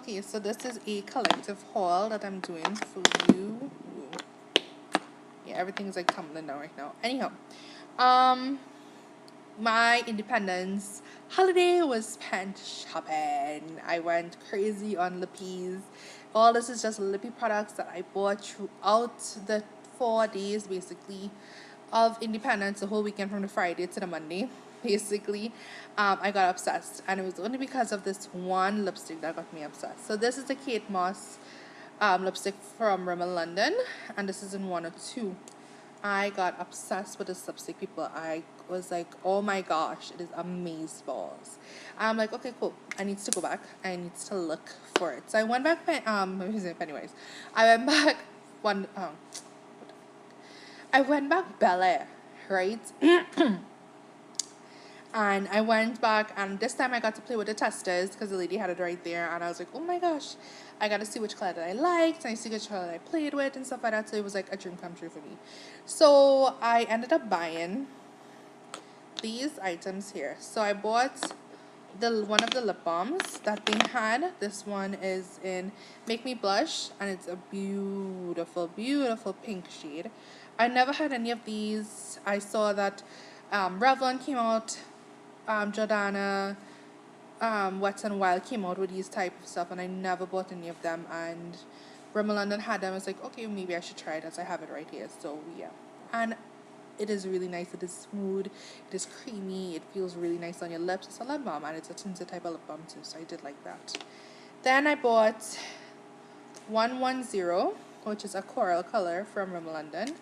Okay, so this is a collective haul that I'm doing for you. Yeah, everything's like tumbling down right now. Anyhow, um, my independence holiday was spent shopping. I went crazy on Lippies. All this is just Lippy products that I bought throughout the 4 days basically of independence, the whole weekend from the Friday to the Monday. Basically, I got obsessed, and it was only because of this one lipstick that got me obsessed. So this is the Kate Moss lipstick from Rimmel London, and this is in 102. I got obsessed with this lipstick, people. I was like, oh my gosh, it is amazeballs. I'm like, okay, cool. I need to go back. I need to look for it. So I went back. Anyways, I went back one. I went back Bel Air, right? And I went back, and this time I got to play with the testers because the lady had it right there, and I was like, oh my gosh, I got to see which color that I liked, and I see which color that I played with and stuff like that. So it was like a dream come true for me. So I ended up buying these items here. So I bought one of the lip balms that they had. This one is in Make Me Blush, and it's a beautiful, beautiful pink shade. I never had any of these. I saw that Revlon came out, Jordana, Wet n Wild came out with these type of stuff, and I never bought any of them, and Rimmel London had them. I was like, okay, maybe I should try it as I have it right here. So yeah, and it is really nice. It is smooth, it is creamy, it feels really nice on your lips. It's a lip balm, and it's a tinted type of lip balm too, so I did like that. Then I bought 110, which is a coral color from Rimmel London,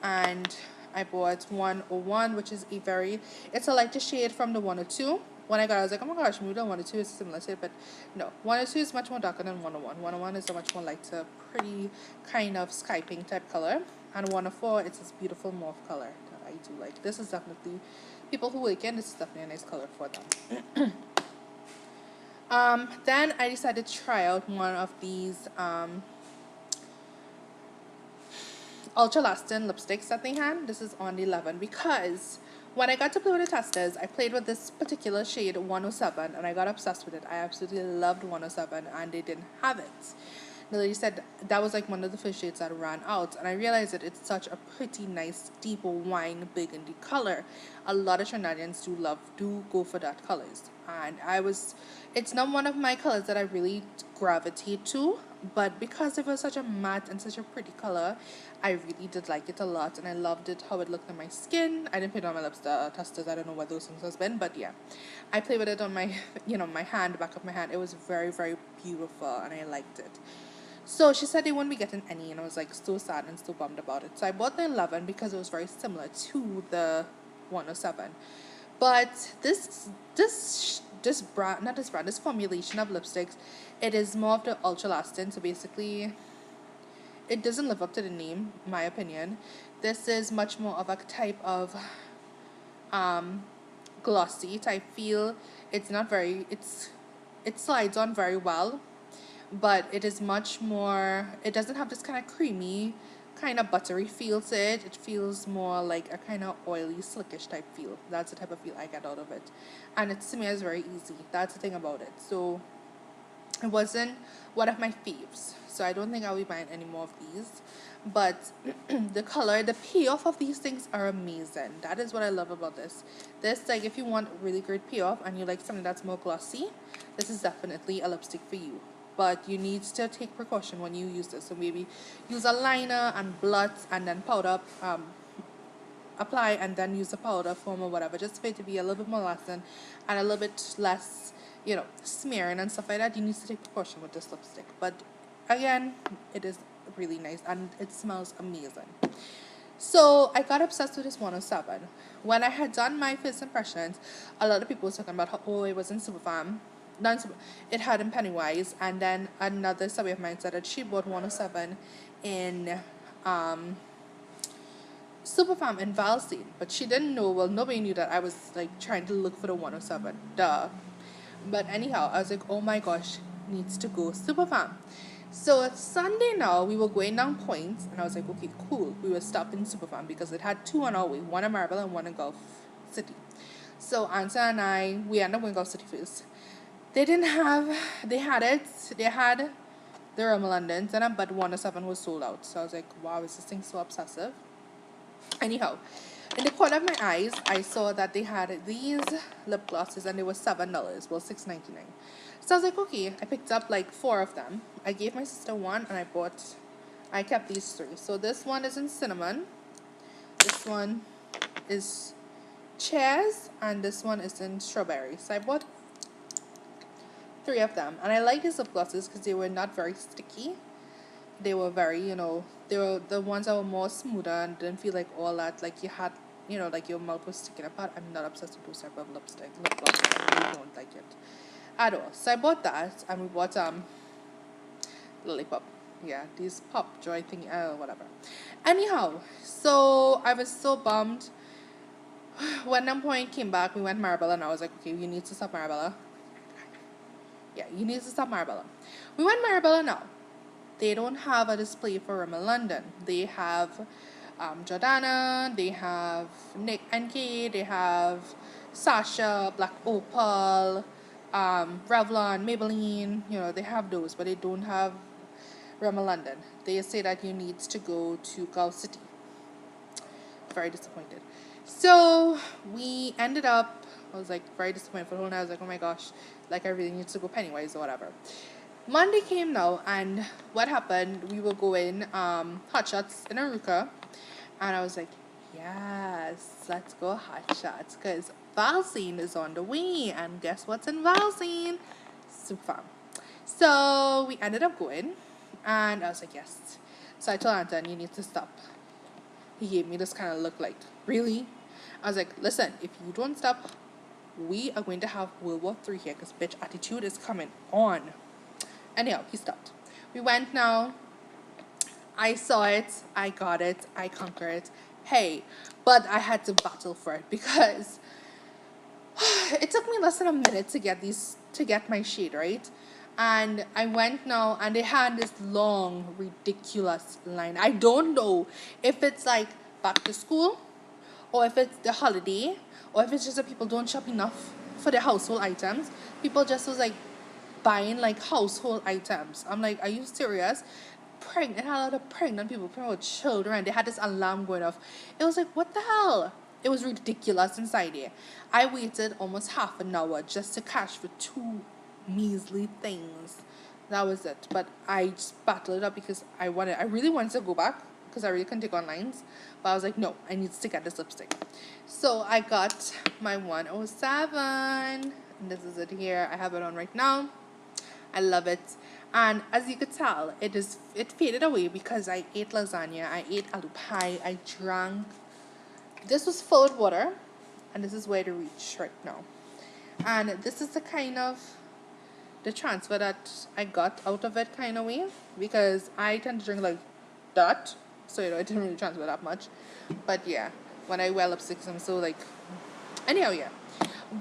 and I bought 101, which is it's a lighter shade from the 102. When I got it, I was like, oh my gosh, maybe the 102 is similar to it, but no. 102 is much more darker than 101. 101 is a much more lighter, pretty kind of sky pink type color. And 104, it's this beautiful mauve color that I do like. This is definitely, people who work in, this is definitely a nice color for them. Then I decided to try out one of these ultra lasting lipsticks that they had. This is on the 11 because when I got to play with the testers, I played with this particular shade 107, and I got obsessed with it. I absolutely loved 107, and they didn't have it. The lady said that was like one of the first shades that ran out, and I realized that it's such a pretty nice deep wine burgundy color. A lot of Trinidadians do go for that colors, and it's not one of my colors that I really gravitate to, but because it was such a matte and such a pretty color, I really did like it a lot, and I loved it how it looked on my skin. I didn't put it on my lips, the testers, I don't know what those things has been, but yeah, I played with it on my my hand, back of my hand. It was very, very beautiful, and I liked it. So she said they wouldn't be getting any, and I was like so sad and so bummed about it. So I bought the 11 because it was very similar to the 107. But this brand, not this brand, this formulation of lipsticks, it is more of the ultra lasting. So basically, it doesn't live up to the name, in my opinion. This is much more of a type of glossy type feel. It's not very, it slides on very well, but it is much more, it doesn't have this kind of creamy, kind of buttery feel to it. It feels more like a kind of oily, slickish type feel. That's the type of feel I get out of it, and it smears very easy. That's the thing about it. So it wasn't one of my faves, so I don't think I'll be buying any more of these. But the color, the payoff of these things are amazing. That is what I love about this. Like, if you want really great payoff and you like something that's more glossy, this is definitely a lipstick for you. But you need to take precaution when you use this. So maybe use a liner and blot, and then powder, apply, and then use the powder form or whatever, just for it to be a little bit more lasting and a little bit less, smearing and stuff like that. You need to take precaution with this lipstick. But again, it is really nice, and it smells amazing. So I got obsessed with this 107. When I had done my first impressions, a lot of people were talking about how, it was in Superfarm. It had in Pennywise, and then another subway of mine said that she bought 107 in Superfarm in Valstein, but she didn't know. Well, nobody knew that I was like trying to look for the 107. Duh. But anyhow, I was like, oh my gosh, needs to go Superfarm. So Sunday now, we were going down Point, and I was like, okay, cool. We were stopping Superfarm because it had two on our way, one in Marble and one in Gulf City. So Anta and we ended up going Gulf City first. They didn't have, they had it, they had the Rimmel Londons, and but 107 was sold out. So I was like, wow, is this thing so obsessive? Anyhow, in the corner of my eyes, I saw that they had these lip glosses and they were $7, well $6.99. So I was like, okay, I picked up like 4 of them. I gave my sister one and I kept these 3. So this one is in cinnamon, this one is cherries, and this one is in strawberry. So I bought 3 of them, and I like these lip glosses because they were not very sticky. They were very, they were the ones that were more smoother and didn't feel like all that, like you had, like your mouth was sticking apart. I'm not obsessed with those type of lip glosses. I really don't like it at all. So I bought that, and we bought lollipop. Yeah, these pop joy thing, whatever. Anyhow, so I was so bummed. When that point came back, we went Marabella, and I was like, okay, you need to stop Marabella. Yeah, you need to stop Marabella. We went Marabella now. They don't have a display for Rimmel London. They have Jordana, they have Nick and Kay, they have Sasha, Black Opal, Revlon, Maybelline. They have those, but they don't have Rimmel London. They say that you need to go to Gulf City. Very disappointed. So we ended up, I was like very disappointed for the whole night. I was like, oh my gosh, like I really need to go Pennywise or whatever. Monday came now, and what happened, we were going Hot Shots in Aruka, and I was like, yes, let's go Hot Shots, because Valsine is on the way, and guess what's in Valsine? Soup Farm. So we ended up going, and I was like, yes. So I told Anton, you need to stop. He gave me this kind of look like, really? I was like, listen, if you don't stop, we are going to have World War III here, because bitch, attitude is coming on. Anyhow, he stopped. We went now. I saw it. I got it. I conquered it. Hey, but I had to battle for it because it took me less than a minute to get my shade, right? And I went now, and they had this long, ridiculous line. I don't know if it's like back to school, or if it's the holiday, or if it's just that people don't shop enough for their household items. People just was like buying like household items. I'm like, are you serious? Pregnant, had a lot of pregnant people, with children. They had this alarm going off. It was like, what the hell? It was ridiculous inside there. I waited almost half an hour just to cash for 2 measly things. That was it. But I just battled it up because I really wanted to go back because I really couldn't take on lines. But I was like, no, I need to get this lipstick. So I got my 107. And this is it here. I have it on right now. I love it. And as you could tell, it faded away because I ate lasagna, I ate aloo pie, I drank. This was full of water, and this is where to reach right now. And this is the transfer that I got out of it kind of way, because I tend to drink like that, so it didn't really transfer that much. But yeah, when I wear lipsticks, I'm so like, anyhow, yeah.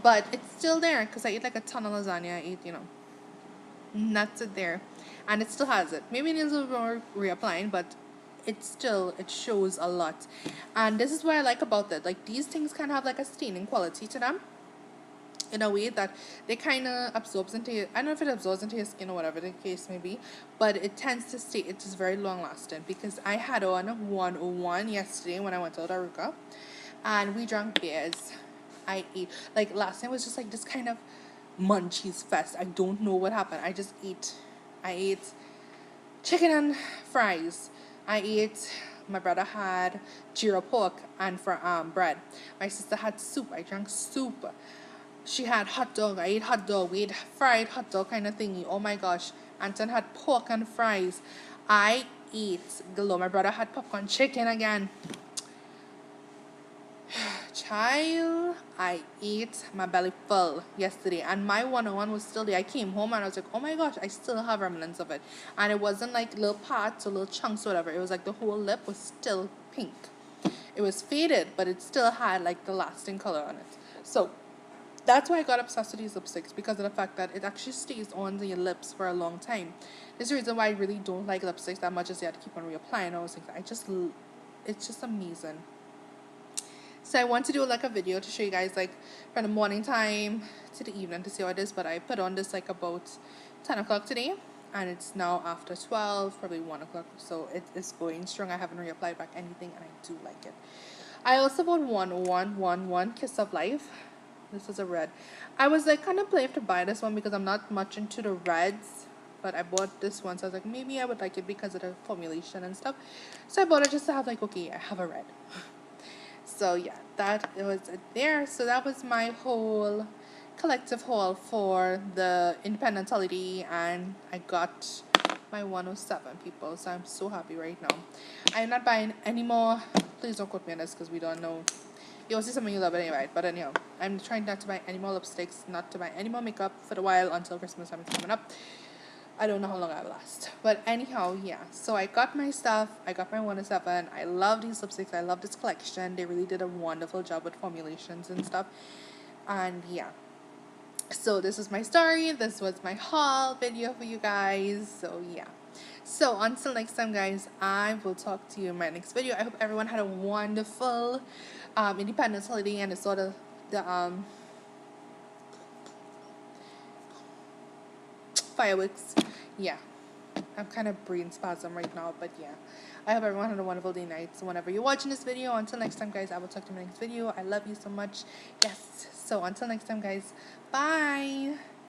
But it's still there because I ate like a ton of lasagna. I ate, nuts it there, and it still has it. Maybe it needs a little more reapplying, but it shows a lot. And this is what I like about it. Like, these things kind of have like a staining quality to them in a way that they kind of absorbs into your, I don't know if it absorbs into your skin or whatever the case may be, but it tends to stay. It is very long lasting, because I had on 101 yesterday when I went to Aruka, and we drank beers. I ate, like, last night was just like this kind of munchies fest. I don't know what happened. I ate chicken and fries. My brother had gyro pork and bread. My sister had soup. I drank soup. She had hot dog. I ate hot dog. We ate fried hot dog kind of thingy. Oh my gosh. Anton had pork and fries. I ate galore. My brother had popcorn chicken again. Child, I ate my belly full yesterday, and my 101 was still there. I came home and I was like, oh my gosh, I still have remnants of it. And it wasn't like little parts or little chunks or whatever. It was like the whole lip was still pink. It was faded, but it still had like the lasting color on it. So that's why I got obsessed with these lipsticks, because of the fact that it actually stays on your lips for a long time. This is the reason why I really don't like lipsticks that much, as you have to keep on reapplying. I was like, it's just amazing. So I want to do like a video to show you guys like from the morning time to the evening to see how it is. But I put on this like about 10 o'clock today, and it's now after 12, probably 1 o'clock. So it is going strong. I haven't reapplied back anything, and I do like it. I also bought one Kiss of Life. This is a red. I was like kind of planning to buy this one because I'm not much into the reds, but I bought this one, so I was like, maybe I would like it because of the formulation and stuff. So I bought it just to have like, okay, I have a red. So yeah, that it was it there. So that was my whole collective haul for the independent holiday, and I got my 107 people. So I'm so happy right now. I'm not buying any more. Please don't quote me on this because we don't know. You will see something you love anyway. But anyhow, I'm trying not to buy any more lipsticks, not to buy any more makeup for a while until Christmas time is coming up. I don't know how long I will last. But anyhow, yeah. So I got my stuff. I got my 107. I love these lipsticks. I love this collection. They really did a wonderful job with formulations and stuff. And yeah. So this is my story. This was my haul video for you guys. So yeah. So until next time, guys, I will talk to you in my next video. I hope everyone had a wonderful Independence holiday, and the sort of the fireworks. Yeah, I'm kind of brain spasm right now, but yeah, I hope everyone had a wonderful day night. So whenever you're watching this video, until next time, guys, I will talk to you in my next video. I love you so much. Yes. So until next time, guys, bye.